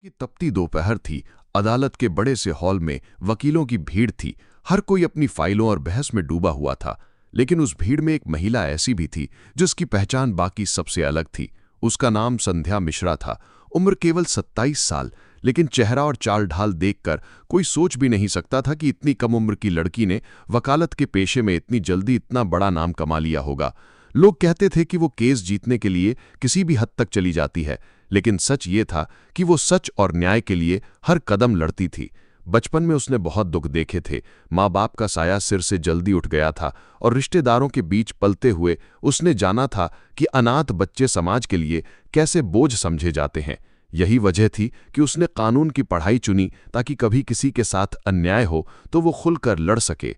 कि तपती दोपहर थी। अदालत के बड़े से हॉल में वकीलों की भीड़ थी। हर कोई अपनी फाइलों और बहस में डूबा हुआ था। लेकिन उस भीड़ में एक महिला ऐसी भी थी जिसकी पहचान बाकी सबसे अलग थी। उसका नाम संध्या मिश्रा था। उम्र केवल 27 साल, लेकिन चेहरा और चाल ढाल देखकर कोई सोच भी नहीं सकता था कि इतनी कम उम्र की लड़की ने वकालत के पेशे में इतनी जल्दी इतना बड़ा नाम कमा लिया होगा। लोग कहते थे कि वो केस जीतने के लिए किसी भी हद तक चली जाती है, लेकिन सच ये था कि वो सच और न्याय के लिए हर कदम लड़ती थी। बचपन में उसने बहुत दुख देखे थे। माँ बाप का साया सिर से जल्दी उठ गया था और रिश्तेदारों के बीच पलते हुए उसने जाना था कि अनाथ बच्चे समाज के लिए कैसे बोझ समझे जाते हैं। यही वजह थी कि उसने कानून की पढ़ाई चुनी, ताकि कभी किसी के साथ अन्याय हो तो वो खुलकर लड़ सके।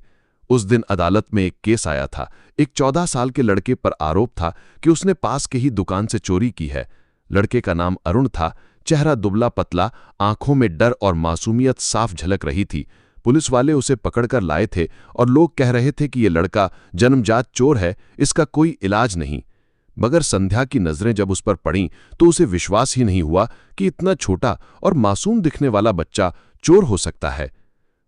उस दिन अदालत में एक केस आया था। एक 14 साल के लड़के पर आरोप था कि उसने पास के ही दुकान से चोरी की है। लड़के का नाम अरुण था। चेहरा दुबला पतला, आंखों में डर और मासूमियत साफ झलक रही थी। पुलिस वाले उसे पकड़कर लाए थे और लोग कह रहे थे कि ये लड़का जन्मजात चोर है, इसका कोई इलाज नहीं। मगर संध्या की नजरें जब उस पर पड़ीं तो उसे विश्वास ही नहीं हुआ कि इतना छोटा और मासूम दिखने वाला बच्चा चोर हो सकता है।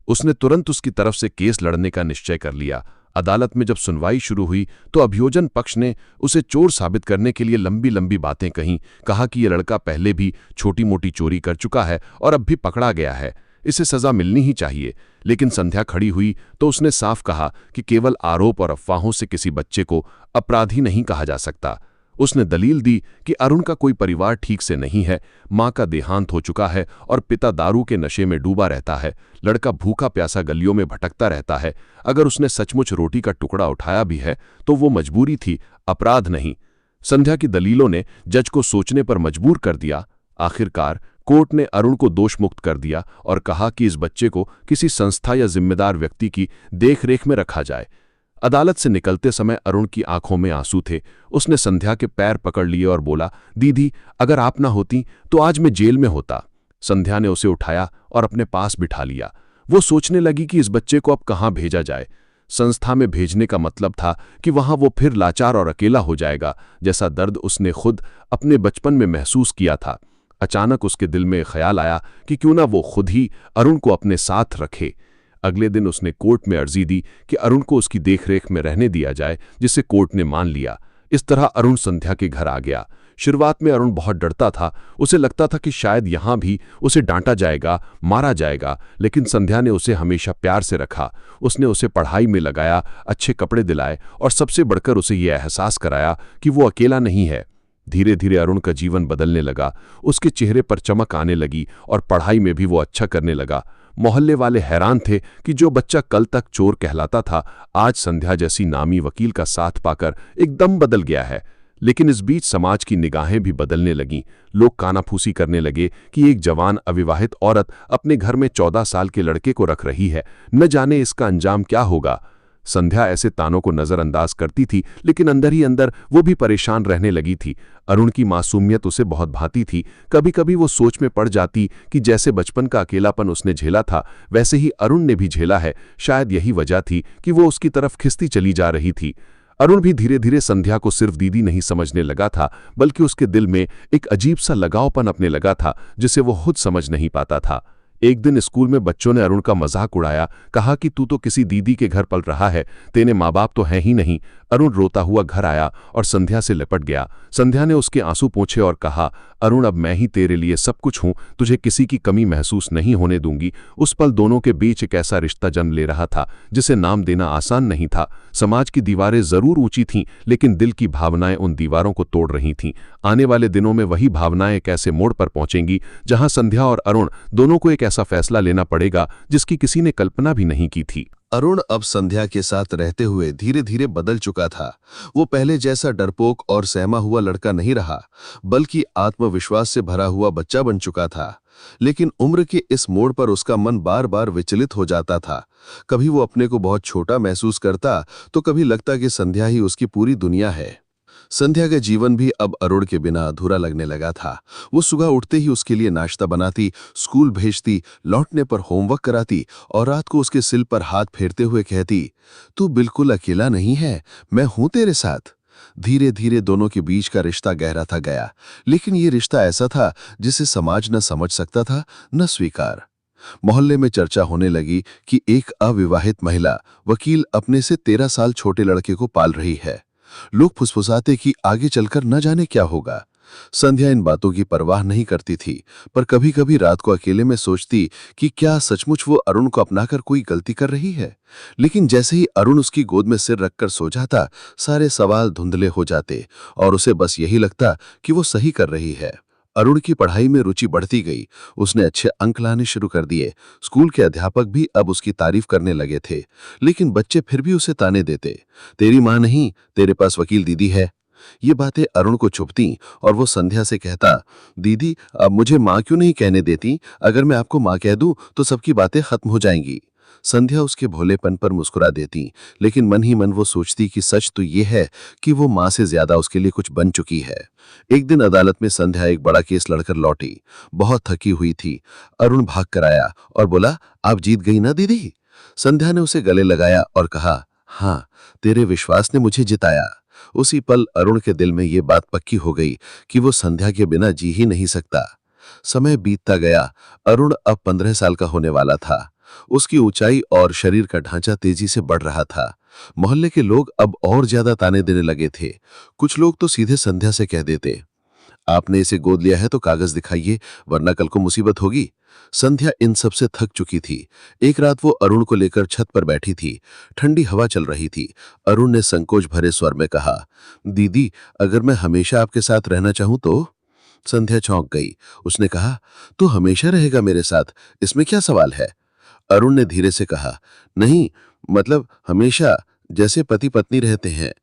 उसने तुरंत उसकी तरफ से केस लड़ने का निश्चय कर लिया। अदालत में जब सुनवाई शुरू हुई तो अभियोजन पक्ष ने उसे चोर साबित करने के लिए लंबी लंबी बातें कहीं। कहा कि यह लड़का पहले भी छोटी मोटी चोरी कर चुका है और अब भी पकड़ा गया है, इसे सजा मिलनी ही चाहिए। लेकिन संध्या खड़ी हुई तो उसने साफ कहा कि केवल आरोप और अफवाहों से किसी बच्चे को अपराधी नहीं कहा जा सकता। उसने दलील दी कि अरुण का कोई परिवार ठीक से नहीं है, मां का देहांत हो चुका है और पिता दारू के नशे में डूबा रहता है। लड़का भूखा प्यासा गलियों में भटकता रहता है। अगर उसने सचमुच रोटी का टुकड़ा उठाया भी है तो वो मजबूरी थी, अपराध नहीं। संध्या की दलीलों ने जज को सोचने पर मजबूर कर दिया। आखिरकार कोर्ट ने अरुण को दोष मुक्त कर दिया और कहा कि इस बच्चे को किसी संस्था या जिम्मेदार व्यक्ति की देखरेख में रखा जाए। अदालत से निकलते समय अरुण की आंखों में आंसू थे। उसने संध्या के पैर पकड़ लिए और बोला, दीदी, अगर आप ना होती तो आज मैं जेल में होता। संध्या ने उसे उठाया और अपने पास बिठा लिया। वो सोचने लगी कि इस बच्चे को अब कहाँ भेजा जाए। संस्था में भेजने का मतलब था कि वहां वो फिर लाचार और अकेला हो जाएगा, जैसा दर्द उसने खुद अपने बचपन में महसूस किया था। अचानक उसके दिल में ख्याल आया कि क्यों ना वो खुद ही अरुण को अपने साथ रखे। अगले दिन उसने कोर्ट में अर्जी दी कि अरुण को उसकी देखरेख में रहने दिया जाए, जिसे कोर्ट ने मान लिया। इस तरह अरुण संध्या के घर आ गया। शुरुआत में अरुण बहुत डरता था। उसे लगता था कि शायद यहां भी उसे डांटा जाएगा, मारा जाएगा, लेकिन संध्या ने उसे हमेशा प्यार से रखा। उसने उसे पढ़ाई में लगाया, अच्छे कपड़े दिलाए और सबसे बढ़कर उसे यह एहसास कराया कि वो अकेला नहीं है। धीरे धीरे अरुण का जीवन बदलने लगा। उसके चेहरे पर चमक आने लगी और पढ़ाई में भी वो अच्छा करने लगा। मोहल्ले वाले हैरान थे कि जो बच्चा कल तक चोर कहलाता था, आज संध्या जैसी नामी वकील का साथ पाकर एकदम बदल गया है। लेकिन इस बीच समाज की निगाहें भी बदलने लगीं। लोग कानाफूसी करने लगे कि एक जवान अविवाहित औरत अपने घर में 14 साल के लड़के को रख रही है, न जाने इसका अंजाम क्या होगा। संध्या ऐसे तानों को नजरअंदाज करती थी, लेकिन अंदर ही अंदर वो भी परेशान रहने लगी थी। अरुण की मासूमियत उसे बहुत भाती थी। कभी कभी वो सोच में पड़ जाती कि जैसे बचपन का अकेलापन उसने झेला था, वैसे ही अरुण ने भी झेला है। शायद यही वजह थी कि वो उसकी तरफ खिंचती चली जा रही थी। अरुण भी धीरे धीरे संध्या को सिर्फ दीदी नहीं समझने लगा था, बल्कि उसके दिल में एक अजीब सा लगावपन अपने लगा था, जिसे वो खुद समझ नहीं पाता था। एक दिन स्कूल में बच्चों ने अरुण का मजाक उड़ाया। कहा कि तू तो किसी दीदी के घर पल रहा है, तेरे माँ बाप तो हैं ही नहीं। अरुण रोता हुआ घर आया और संध्या से लिपट गया। संध्या ने उसके आंसू पोंछे और कहा, अरुण, अब मैं ही तेरे लिए सब कुछ हूं, तुझे किसी की कमी महसूस नहीं होने दूंगी। उस पल दोनों के बीच एक ऐसा रिश्ता जन्म ले रहा था जिसे नाम देना आसान नहीं था। समाज की दीवारें जरूर ऊंची थीं, लेकिन दिल की भावनाएं उन दीवारों को तोड़ रही थीं। आने वाले दिनों में वही भावनाएं एक ऐसे मोड़ पर पहुंचेंगी जहां संध्या और अरुण दोनों को एक ऐसा फैसला लेना पड़ेगा जिसकी किसी ने कल्पना भी नहीं की थी। अरुण अब संध्या के साथ रहते हुए धीरे धीरे बदल चुका था। वो पहले जैसा डरपोक और सहमा हुआ लड़का नहीं रहा, बल्कि आत्मविश्वास से भरा हुआ बच्चा बन चुका था। लेकिन उम्र के इस मोड़ पर उसका मन बार बार विचलित हो जाता था। कभी वो अपने को बहुत छोटा महसूस करता, तो कभी लगता कि संध्या ही उसकी पूरी दुनिया है। संध्या का जीवन भी अब अरुण के बिना अधूरा लगने लगा था। वो सुबह उठते ही उसके लिए नाश्ता बनाती, स्कूल भेजती, लौटने पर होमवर्क कराती और रात को उसके सिर पर हाथ फेरते हुए कहती, तू बिल्कुल अकेला नहीं है, मैं हूं तेरे साथ। धीरे धीरे दोनों के बीच का रिश्ता गहराता गया, लेकिन ये रिश्ता ऐसा था जिसे समाज न समझ सकता था न स्वीकार। मोहल्ले में चर्चा होने लगी कि एक अविवाहित महिला वकील अपने से 13 साल छोटे लड़के को पाल रही है। लोग फुसफुसाते कि आगे चलकर न जाने क्या होगा। संध्या इन बातों की परवाह नहीं करती थी, पर कभी कभी रात को अकेले में सोचती कि क्या सचमुच वो अरुण को अपनाकर कोई गलती कर रही है। लेकिन जैसे ही अरुण उसकी गोद में सिर रखकर सो जाता, सारे सवाल धुंधले हो जाते और उसे बस यही लगता कि वो सही कर रही है। अरुण की पढ़ाई में रुचि बढ़ती गई। उसने अच्छे अंक लाने शुरू कर दिए। स्कूल के अध्यापक भी अब उसकी तारीफ करने लगे थे, लेकिन बच्चे फिर भी उसे ताने देते, तेरी माँ नहीं, तेरे पास वकील दीदी है। ये बातें अरुण को चुभती और वो संध्या से कहता, दीदी अब मुझे माँ क्यों नहीं कहने देती, अगर मैं आपको माँ कह दूं तो सबकी बातें खत्म हो जाएंगी। संध्या उसके भोलेपन पर मुस्कुरा देती, लेकिन मन ही मन वो सोचती कि सच तो ये है कि वो माँ से ज्यादा उसके लिए कुछ बन चुकी है। एक दिन अदालत में संध्या एक बड़ा केस लड़कर लौटी। बहुत थकी हुई थी। अरुण भाग कर आया और बोला, आप जीत गई ना दीदी। संध्या ने उसे गले लगाया और कहा, हाँ, तेरे विश्वास ने मुझे जिताया। उसी पल अरुण के दिल में ये बात पक्की हो गई कि वो संध्या के बिना जी ही नहीं सकता। समय बीतता गया। अरुण अब 15 साल का होने वाला था। उसकी ऊंचाई और शरीर का ढांचा तेजी से बढ़ रहा था। मोहल्ले के लोग अब और ज्यादा ताने देने लगे थे। कुछ लोग तो सीधे संध्या से कह देते, आपने इसे गोद लिया है तो कागज दिखाइए, वरना कल को मुसीबत होगी। संध्या इन सब से थक चुकी थी। एक रात वो अरुण को लेकर छत पर बैठी थी। ठंडी हवा चल रही थी। अरुण ने संकोच भरे स्वर में कहा, दीदी अगर मैं हमेशा आपके साथ रहना चाहूं तो? संध्या चौंक गई। उसने कहा, तू हमेशा रहेगा मेरे साथ, इसमें क्या सवाल है? अरुण ने धीरे से कहा, नहीं, मतलब हमेशा, जैसे पति पत्नी रहते हैं।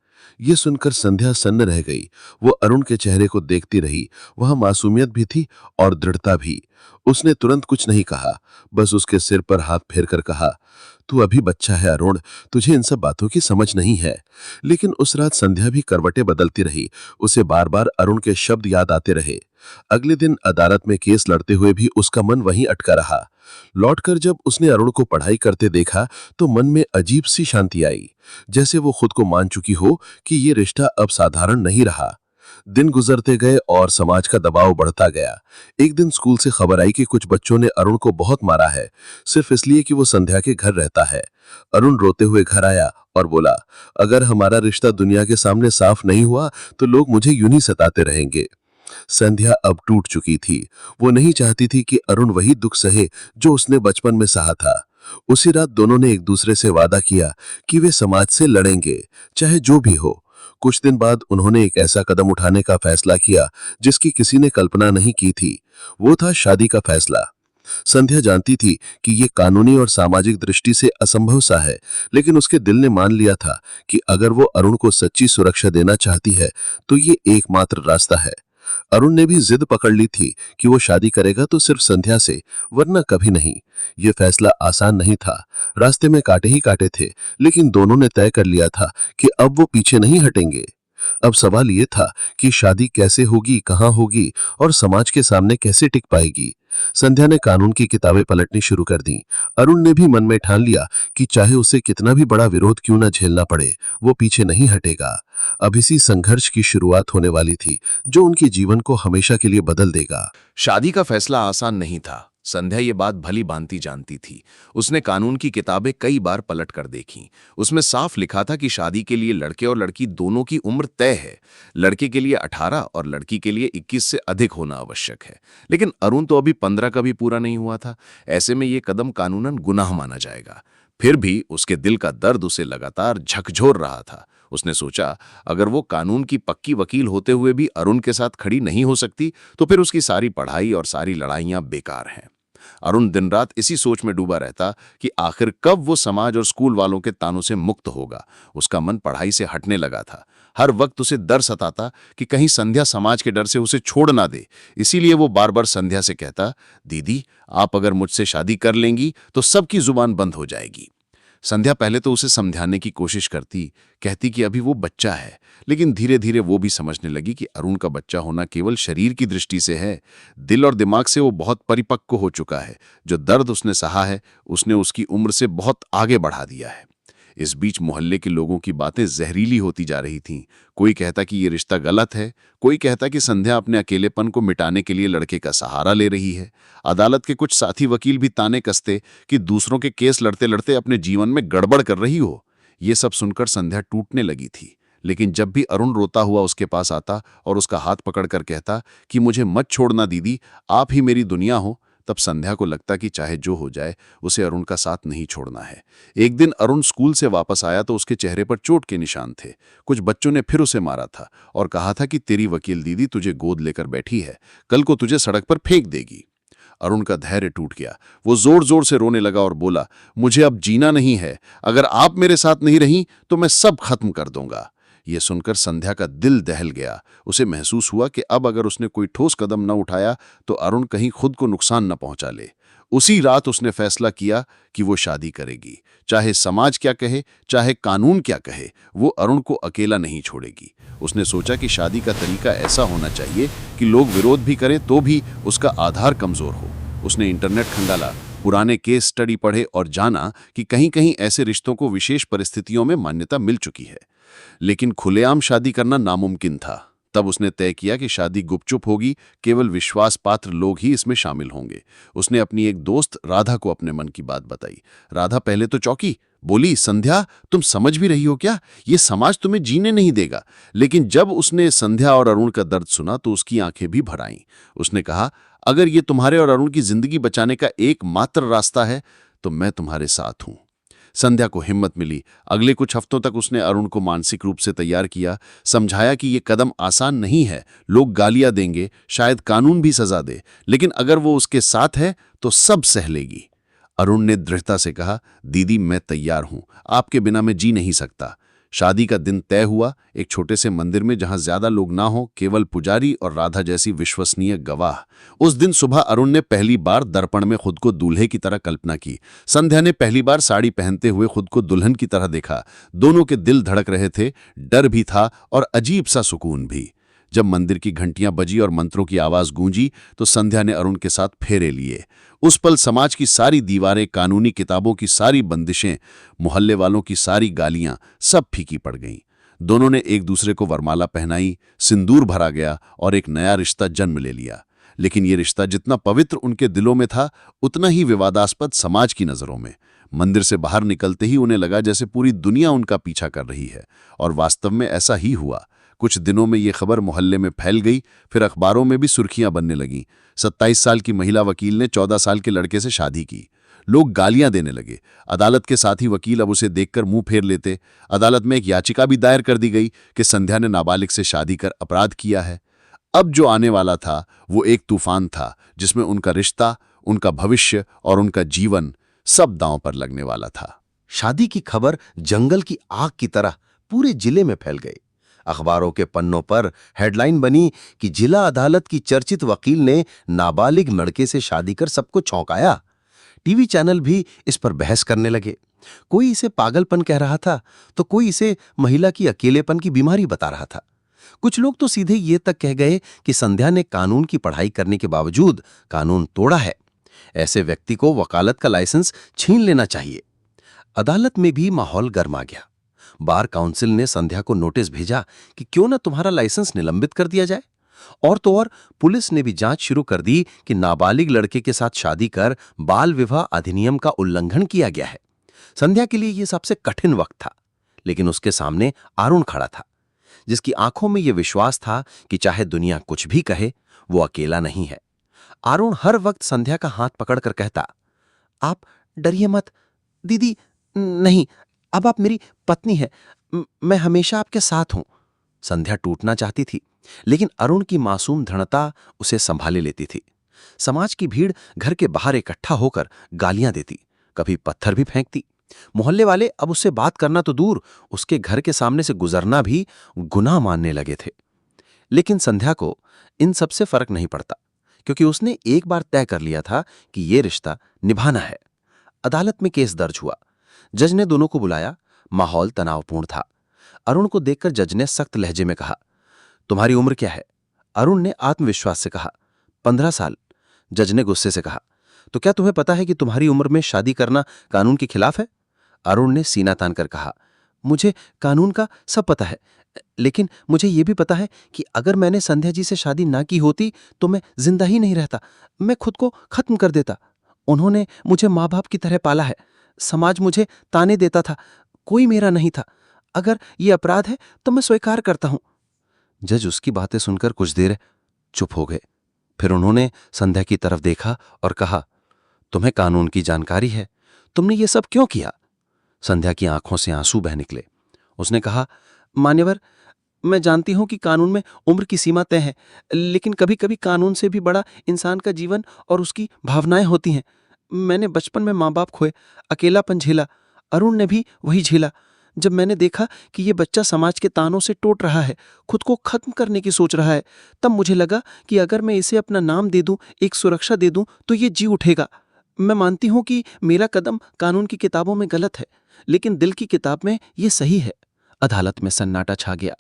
ये सुनकर संध्या सन्न रह गई। वो अरुण के चेहरे को देखती रही। वहां मासूमियत भी थी और दृढ़ता भी। उसने तुरंत कुछ नहीं कहा, बस उसके सिर पर हाथ फेरकर कहा, तू अभी बच्चा है अरुण, तुझे इन सब बातों की समझ नहीं है। लेकिन उस रात संध्या भी करवटें बदलती रही। उसे बार बार अरुण के शब्द याद आते रहे। अगले दिन अदालत में केस लड़ते हुए भी उसका मन वहीं अटका रहा। लौटकर जब उसने अरुण को पढ़ाई करते देखा तो मन में अजीब सी शांति आई, जैसे वो खुद को मान चुकी हो कि ये रिश्ता अब साधारण नहीं रहा। दिन गुजरते गए और समाज का दबाव बढ़ता गया। एक दिन स्कूल से खबर आई कि कुछ बच्चों ने अरुण को बहुत मारा है, सिर्फ इसलिए कि वो संध्या के घर रहता है। अरुण रोते हुए घर आया और बोला, अगर हमारा रिश्ता दुनिया के सामने साफ नहीं हुआ तो लोग मुझे यूं ही सताते रहेंगे। संध्या अब टूट चुकी थी। वो नहीं चाहती थी कि अरुण वही दुख सहे जो उसने बचपन में सहा था। उसी रात दोनों ने एक दूसरे से वादा किया कि वे समाज से लड़ेंगे, चाहे जो भी हो। कुछ दिन बाद उन्होंने एक ऐसा कदम उठाने का फैसला किया जिसकी किसी ने कल्पना नहीं की थी। वो था शादी का फैसला। संध्या जानती थी कि ये कानूनी और सामाजिक दृष्टि से असंभव सा है, लेकिन उसके दिल ने मान लिया था कि अगर वो अरुण को सच्ची सुरक्षा देना चाहती है तो ये एकमात्र रास्ता है। अरुण ने भी जिद पकड़ ली थी कि वो शादी करेगा तो सिर्फ संध्या से, वरना कभी नहीं। ये फैसला आसान नहीं था। रास्ते में कांटे ही कांटे थे, लेकिन दोनों ने तय कर लिया था कि अब वो पीछे नहीं हटेंगे। अब सवाल ये था कि शादी कैसे होगी, कहाँ होगी और समाज के सामने कैसे टिक पाएगी। संध्या ने कानून की किताबें पलटनी शुरू कर दी। अरुण ने भी मन में ठान लिया कि चाहे उसे कितना भी बड़ा विरोध क्यों न झेलना पड़े, वो पीछे नहीं हटेगा। अब इसी संघर्ष की शुरुआत होने वाली थी जो उनके जीवन को हमेशा के लिए बदल देगा। शादी का फैसला आसान नहीं था। संध्या ये बात भली भांति जानती थी। उसने कानून की किताबें कई बार पलट कर देखी। उसमें साफ लिखा था कि शादी के लिए लड़के और लड़की दोनों की उम्र तय है। लड़के के लिए 18 और लड़की के लिए 21 से अधिक होना आवश्यक है। लेकिन अरुण तो अभी 15 का भी पूरा नहीं हुआ था। ऐसे में ये कदम कानूनन गुनाह माना जाएगा। फिर भी उसके दिल का दर्द उसे लगातार झकझोर रहा था। उसने सोचा, अगर वो कानून की पक्की वकील होते हुए भी अरुण के साथ खड़ी नहीं हो सकती तो फिर उसकी सारी पढ़ाई और सारी लड़ाइयां बेकार हैं। अरुण दिन रात इसी सोच में डूबा रहता कि आखिर कब वो समाज और स्कूल वालों के तानों से मुक्त होगा। उसका मन पढ़ाई से हटने लगा था। हर वक्त उसे डर सताता कि कहीं संध्या समाज के डर से उसे छोड़ ना दे। इसीलिए वो बार बार संध्या से कहता, दीदी आप अगर मुझसे शादी कर लेंगी तो सबकी जुबान बंद हो जाएगी। संध्या पहले तो उसे समझाने की कोशिश करती, कहती कि अभी वो बच्चा है, लेकिन धीरे धीरे वो भी समझने लगी कि अरुण का बच्चा होना केवल शरीर की दृष्टि से है। दिल और दिमाग से वो बहुत परिपक्व हो चुका है। जो दर्द उसने सहा है उसने उसकी उम्र से बहुत आगे बढ़ा दिया है। इस बीच मोहल्ले के लोगों की बातें जहरीली होती जा रही थीं। कोई कहता कि ये रिश्ता गलत है, कोई कहता कि संध्या अपने अकेलेपन को मिटाने के लिए लड़के का सहारा ले रही है। अदालत के कुछ साथी वकील भी ताने कसते कि दूसरों के केस लड़ते लड़ते अपने जीवन में गड़बड़ कर रही हो। ये सब सुनकर संध्या टूटने लगी थी। लेकिन जब भी अरुण रोता हुआ उसके पास आता और उसका हाथ पकड़कर कहता कि मुझे मत छोड़ना दीदी, आप ही मेरी दुनिया हो, तब संध्या को लगता कि चाहे जो हो जाए उसे अरुण का साथ नहीं छोड़ना है। एक दिन अरुण स्कूल से वापस आया तो उसके चेहरे पर चोट के निशान थे। कुछ बच्चों ने फिर उसे मारा था और कहा था कि तेरी वकील दीदी तुझे गोद लेकर बैठी है, कल को तुझे सड़क पर फेंक देगी। अरुण का धैर्य टूट गया। वो जोर जोर से रोने लगा और बोला, मुझे अब जीना नहीं है, अगर आप मेरे साथ नहीं रहीं तो मैं सब खत्म कर दूंगा। ये सुनकर संध्या का दिल दहल गया। उसे महसूस हुआ कि अब अगर उसने कोई ठोस कदम न उठाया तो अरुण कहीं खुद को नुकसान न पहुंचा ले। उसी रात उसने फैसला किया कि वो शादी करेगी। चाहे समाज क्या कहे, चाहे कानून क्या कहे, वो अरुण को अकेला नहीं छोड़ेगी। उसने सोचा कि शादी का तरीका ऐसा होना चाहिए कि लोग विरोध भी करें तो भी उसका आधार कमजोर हो। उसने इंटरनेट खंगाला, पुराने केस स्टडी पढ़े और जाना कि कहीं कहीं ऐसे रिश्तों को विशेष परिस्थितियों में मान्यता मिल चुकी है। लेकिन खुलेआम शादी करना नामुमकिन था। तब उसने तय किया कि शादी गुपचुप होगी, केवल विश्वास पात्र लोग ही इसमें शामिल होंगे। उसने अपनी एक दोस्त राधा को अपने मन की बात बताई। राधा पहले तो चौंकी, बोली, संध्या तुम समझ भी रही हो क्या? ये समाज तुम्हें जीने नहीं देगा। लेकिन जब उसने संध्या और अरुण का दर्द सुना तो उसकी आंखें भी भर आईं। उसने कहा, अगर ये तुम्हारे और अरुण की जिंदगी बचाने का एकमात्र रास्ता है तो मैं तुम्हारे साथ हूं। संध्या को हिम्मत मिली। अगले कुछ हफ्तों तक उसने अरुण को मानसिक रूप से तैयार किया, समझाया कि ये कदम आसान नहीं है, लोग गालियां देंगे, शायद कानून भी सजा दे, लेकिन अगर वो उसके साथ है तो सब सह लेगी। अरुण ने दृढ़ता से कहा, दीदी मैं तैयार हूं, आपके बिना मैं जी नहीं सकता। शादी का दिन तय हुआ, एक छोटे से मंदिर में जहां ज्यादा लोग ना हो, केवल पुजारी और राधा जैसी विश्वसनीय गवाह। उस दिन सुबह अरुण ने पहली बार दर्पण में खुद को दूल्हे की तरह कल्पना की। संध्या ने पहली बार साड़ी पहनते हुए खुद को दुल्हन की तरह देखा। दोनों के दिल धड़क रहे थे, डर भी था और अजीब सा सुकून भी। जब मंदिर की घंटियां बजी और मंत्रों की आवाज गूंजी तो संध्या ने अरुण के साथ फेरे लिए। उस पल समाज की सारी दीवारें, कानूनी किताबों की सारी बंदिशें, मोहल्ले वालों की सारी गालियां सब फीकी पड़ गईं। दोनों ने एक दूसरे को वरमाला पहनाई, सिंदूर भरा गया और एक नया रिश्ता जन्म ले लिया। लेकिन ये रिश्ता जितना पवित्र उनके दिलों में था, उतना ही विवादास्पद समाज की नजरों में। मंदिर से बाहर निकलते ही उन्हें लगा जैसे पूरी दुनिया उनका पीछा कर रही है, और वास्तव में ऐसा ही हुआ। कुछ दिनों में ये खबर मोहल्ले में फैल गई, फिर अखबारों में भी सुर्खियां बनने लगीं। 27 साल की महिला वकील ने 14 साल के लड़के से शादी की। लोग गालियां देने लगे। अदालत के साथी वकील अब उसे देखकर मुंह फेर लेते। अदालत में एक याचिका भी दायर कर दी गई कि संध्या ने नाबालिग से शादी कर अपराध किया है। अब जो आने वाला था वो एक तूफान था, जिसमें उनका रिश्ता, उनका भविष्य और उनका जीवन सब दांव पर लगने वाला था। शादी की खबर जंगल की आग की तरह पूरे जिले में फैल गई। अखबारों के पन्नों पर हेडलाइन बनी कि जिला अदालत की चर्चित वकील ने नाबालिग लड़के से शादी कर सबको चौंकाया। टीवी चैनल भी इस पर बहस करने लगे। कोई इसे पागलपन कह रहा था तो कोई इसे महिला की अकेलेपन की बीमारी बता रहा था। कुछ लोग तो सीधे ये तक कह गए कि संध्या ने कानून की पढ़ाई करने के बावजूद कानून तोड़ा है। ऐसे व्यक्ति को वकालत का लाइसेंस छीन लेना चाहिए। अदालत में भी माहौल गर्मा गया। बार काउंसिल ने संध्या को नोटिस भेजा कि क्यों न तुम्हारा लाइसेंस निलंबित कर दिया जाए। और तो और पुलिस ने भी जांच शुरू कर दी कि नाबालिग लड़के के साथ शादी कर बाल विवाह अधिनियम का उल्लंघन किया गया है। संध्या के लिए यह सबसे कठिन वक्त था, लेकिन उसके सामने अरुण खड़ा था, जिसकी आंखों में यह विश्वास था कि चाहे दुनिया कुछ भी कहे, वो अकेला नहीं है। अरुण हर वक्त संध्या का हाथ पकड़कर कहता, आप डरिए मत दीदी, नहीं, अब आप मेरी पत्नी है, मैं हमेशा आपके साथ हूं। संध्या टूटना चाहती थी, लेकिन अरुण की मासूम दृढ़ता उसे संभाले लेती थी। समाज की भीड़ घर के बाहर इकट्ठा होकर गालियां देती, कभी पत्थर भी फेंकती। मोहल्ले वाले अब उससे बात करना तो दूर, उसके घर के सामने से गुजरना भी गुनाह मानने लगे थे। लेकिन संध्या को इन सबसे फर्क नहीं पड़ता, क्योंकि उसने एक बार तय कर लिया था कि यह रिश्ता निभाना है। अदालत में केस दर्ज हुआ। जज ने दोनों को बुलाया। माहौल तनावपूर्ण था। अरुण को देखकर जज ने सख्त लहजे में कहा, तुम्हारी उम्र क्या है? अरुण ने आत्मविश्वास से कहा, 15 साल। जज ने गुस्से से कहा, तो क्या तुम्हें पता है कि तुम्हारी उम्र में शादी करना कानून के खिलाफ है? अरुण ने सीना तान कर कहा, मुझे कानून का सब पता है, लेकिन मुझे ये भी पता है कि अगर मैंने संध्या जी से शादी ना की होती तो मैं जिंदा ही नहीं रहता, मैं खुद को खत्म कर देता। उन्होंने मुझे माँ बाप की तरह पाला है, समाज मुझे ताने देता था, कोई मेरा नहीं था। अगर ये अपराध है तो मैं स्वीकार करता हूं। जज उसकी बातें सुनकर कुछ देर चुप हो गए। फिर उन्होंने संध्या की तरफ देखा और कहा, तुम्हें कानून की जानकारी है, तुमने ये सब क्यों किया? संध्या की आंखों से आंसू बह निकले। उसने कहा, मान्यवर, मैं जानती हूं कि कानून में उम्र की सीमा तय है, लेकिन कभी कभी कानून से भी बड़ा इंसान का जीवन और उसकी भावनाएं होती हैं। मैंने बचपन में माँ बाप खोए, अकेलापन झेला, अरुण ने भी वही झेला। जब मैंने देखा कि ये बच्चा समाज के तानों से टूट रहा है, खुद को खत्म करने की सोच रहा है, तब मुझे लगा कि अगर मैं इसे अपना नाम दे दूं, एक सुरक्षा दे दूं, तो ये जी उठेगा। मैं मानती हूं कि मेरा कदम कानून की किताबों में गलत है, लेकिन दिल की किताब में ये सही है। अदालत में सन्नाटा छा गया।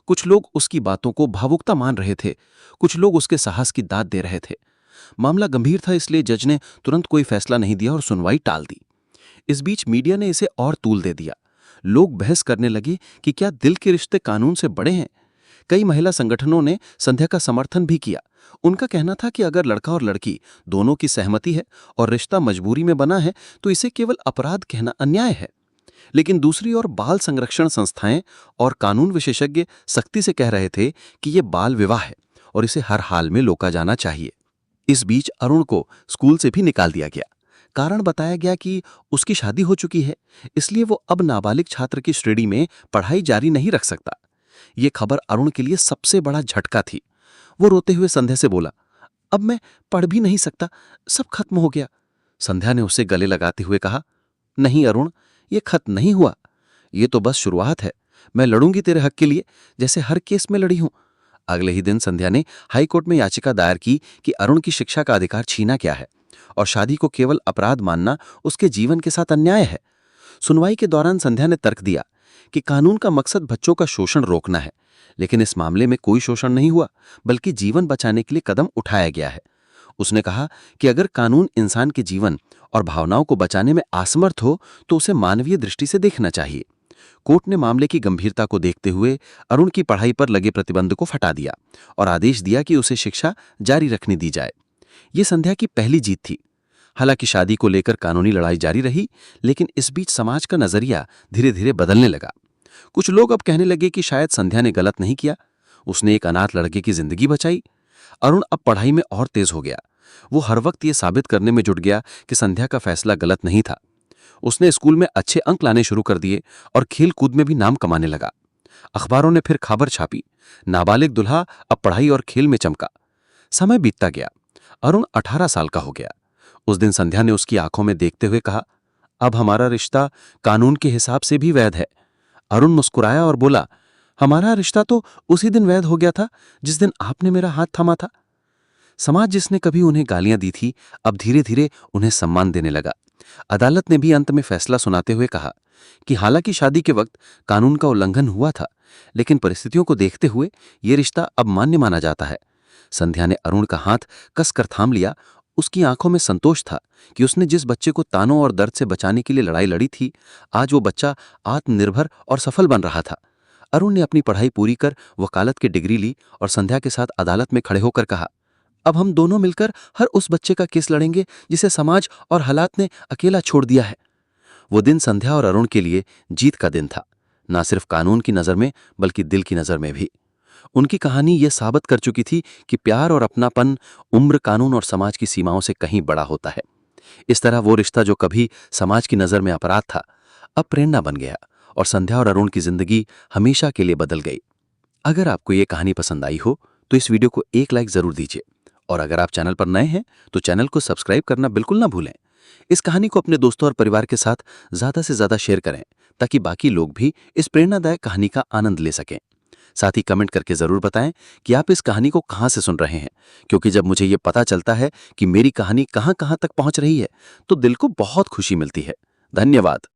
कुछ लोग उसकी बातों को भावुकता मान रहे थे, कुछ लोग उसके साहस की दाद दे रहे थे। मामला गंभीर था, इसलिए जज ने तुरंत कोई फैसला नहीं दिया और सुनवाई टाल दी। इस बीच मीडिया ने इसे और तूल दे दिया। लोग बहस करने लगे कि क्या दिल के रिश्ते कानून से बड़े हैं। कई महिला संगठनों ने संध्या का समर्थन भी किया। उनका कहना था कि अगर लड़का और लड़की दोनों की सहमति है और रिश्ता मजबूरी में बना है तो इसे केवल अपराध कहना अन्याय है। लेकिन दूसरी ओर बाल संरक्षण संस्थाएं और कानून विशेषज्ञ सख्ती से कह रहे थे कि यह बाल विवाह है और इसे हर हाल में रोका जाना चाहिए। इस बीच अरुण को स्कूल से भी निकाल दिया गया। कारण बताया गया कि उसकी शादी हो चुकी है, इसलिए वो अब नाबालिग छात्र की श्रेणी में पढ़ाई जारी नहीं रख सकता। ये खबर अरुण के लिए सबसे बड़ा झटका थी। वो रोते हुए संध्या से बोला, अब मैं पढ़ भी नहीं सकता, सब खत्म हो गया। संध्या ने उसे गले लगाते हुए कहा, नहीं अरुण, ये खत्म नहीं हुआ, ये तो बस शुरुआत है। मैं लड़ूंगी तेरे हक के लिए, जैसे हर केस में लड़ी हूं। अगले ही दिन संध्या ने हाईकोर्ट में याचिका दायर की कि अरुण की शिक्षा का अधिकार छीना क्या है और शादी को केवल अपराध मानना उसके जीवन के साथ अन्याय है। सुनवाई के दौरान संध्या ने तर्क दिया कि कानून का मकसद बच्चों का शोषण रोकना है, लेकिन इस मामले में कोई शोषण नहीं हुआ, बल्कि जीवन बचाने के लिए कदम उठाया गया है। उसने कहा कि अगर कानून इंसान के जीवन और भावनाओं को बचाने में असमर्थ हो तो उसे मानवीय दृष्टि से देखना चाहिए। कोर्ट ने मामले की गंभीरता को देखते हुए अरुण की पढ़ाई पर लगे प्रतिबंध को हटा दिया और आदेश दिया कि उसे शिक्षा जारी रखने दी जाए। ये संध्या की पहली जीत थी। हालांकि शादी को लेकर कानूनी लड़ाई जारी रही, लेकिन इस बीच समाज का नजरिया धीरे धीरे बदलने लगा। कुछ लोग अब कहने लगे कि शायद संध्या ने गलत नहीं किया, उसने एक अनाथ लड़के की जिंदगी बचाई। अरुण अब पढ़ाई में और तेज हो गया। वो हर वक्त ये साबित करने में जुट गया कि संध्या का फैसला गलत नहीं था। उसने स्कूल में अच्छे अंक लाने शुरू कर दिए और खेल कूद में भी नाम कमाने लगा। अखबारों ने फिर खबर छापी, नाबालिग दुल्हा अब पढ़ाई और खेल में चमका। समय बीतता गया, अरुण 18 साल का हो गया। उस दिन संध्या ने उसकी आंखों में देखते हुए कहा, अब हमारा रिश्ता कानून के हिसाब से भी वैध है। अरुण मुस्कुराया और बोला, हमारा रिश्ता तो उसी दिन वैध हो गया था जिस दिन आपने मेरा हाथ थामा था। समाज जिसने कभी उन्हें गालियां दी थी, अब धीरे धीरे उन्हें सम्मान देने लगा। अदालत ने भी अंत में फैसला सुनाते हुए कहा कि हालांकि शादी के वक्त कानून का उल्लंघन हुआ था, लेकिन परिस्थितियों को देखते हुए यह रिश्ता अब मान्य माना जाता है। संध्या ने अरुण का हाथ कसकर थाम लिया। उसकी आंखों में संतोष था कि उसने जिस बच्चे को तानों और दर्द से बचाने के लिए लड़ाई लड़ी थी, आज वो बच्चा आत्मनिर्भर और सफल बन रहा था। अरुण ने अपनी पढ़ाई पूरी कर वकालत की डिग्री ली और संध्या के साथ अदालत में खड़े होकर कहा, अब हम दोनों मिलकर हर उस बच्चे का केस लड़ेंगे जिसे समाज और हालात ने अकेला छोड़ दिया है। वो दिन संध्या और अरुण के लिए जीत का दिन था, ना सिर्फ कानून की नजर में बल्कि दिल की नजर में भी। उनकी कहानी ये साबित कर चुकी थी कि प्यार और अपनापन उम्र, कानून और समाज की सीमाओं से कहीं बड़ा होता है। इस तरह वो रिश्ता जो कभी समाज की नजर में अपराध था, अब प्रेरणा बन गया और संध्या और अरुण की जिंदगी हमेशा के लिए बदल गई। अगर आपको ये कहानी पसंद आई हो तो इस वीडियो को एक लाइक जरूर दीजिए, और अगर आप चैनल पर नए हैं तो चैनल को सब्सक्राइब करना बिल्कुल ना भूलें। इस कहानी को अपने दोस्तों और परिवार के साथ ज्यादा से ज्यादा शेयर करें ताकि बाकी लोग भी इस प्रेरणादायक कहानी का आनंद ले सकें। साथ ही कमेंट करके जरूर बताएं कि आप इस कहानी को कहां से सुन रहे हैं, क्योंकि जब मुझे ये पता चलता है कि मेरी कहानी कहां कहां तक पहुंच रही है तो दिल को बहुत खुशी मिलती है। धन्यवाद।